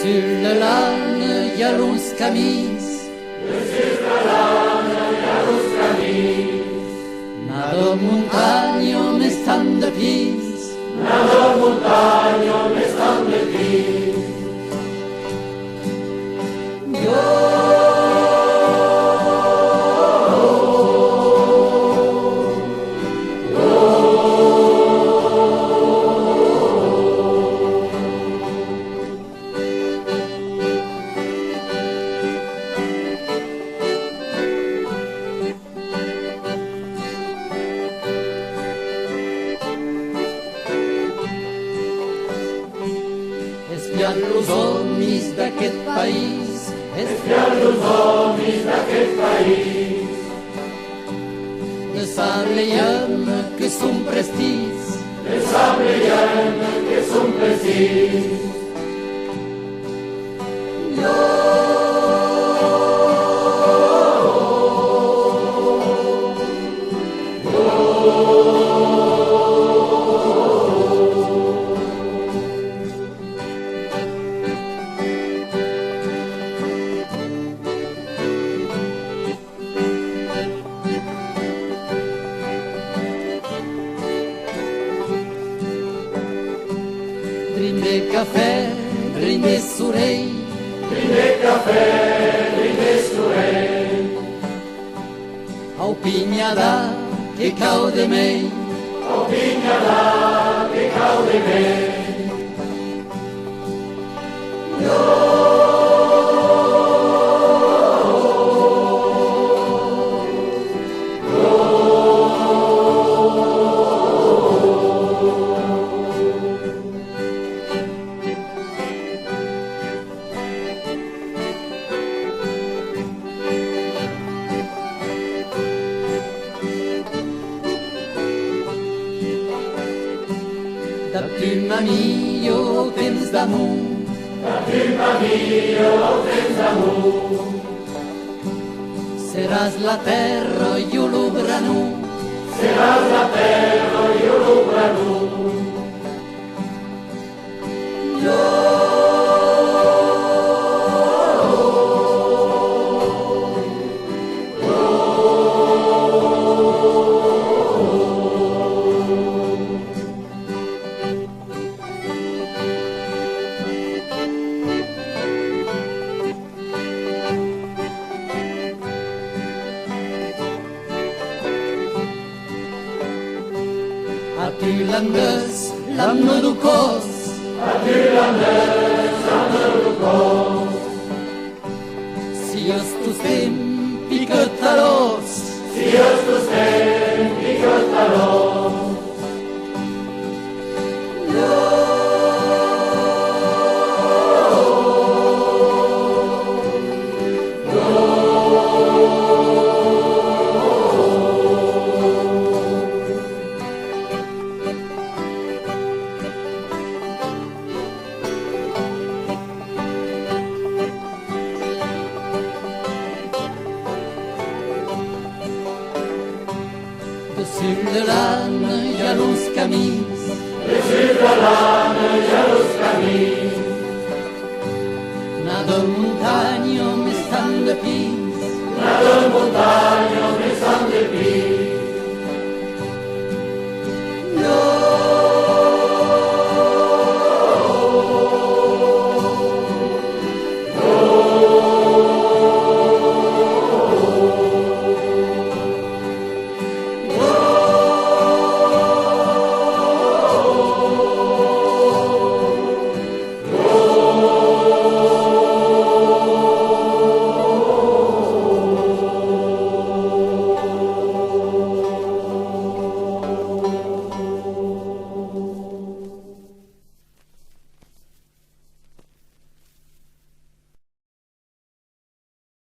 Dessus de l'âne, y a l'ons camis. Dessus de l'âne, y a l'ons camis. Nado montagno m'estan de pis. Nado montagno m'estan de pis. Espiant los homes d'aquest país, espiant los homes d'aquest país. De sableiem que som prestits, de sableiem que som prestits. Brinde cafè, brinde sorell. Brinde cafè, brinde sorell. Au pinyada que cau de mei. Au pinyada que cau de mei. D'apuma millor el temps damunt. D'apuma millor el temps damunt. Seràs la terra i l'obranu. Seràs la terra i l'obranu. A tu l'andes, l'amne du cos. A tu l'andes, l'amne du cos. Si estustem piquetaros. Si estustem piquetaros. Dessus de l'âne, y a l'ons camis. Dessus de l'âne, y a l'ons camis. Nado montagno m'estan de pis. Nado montagno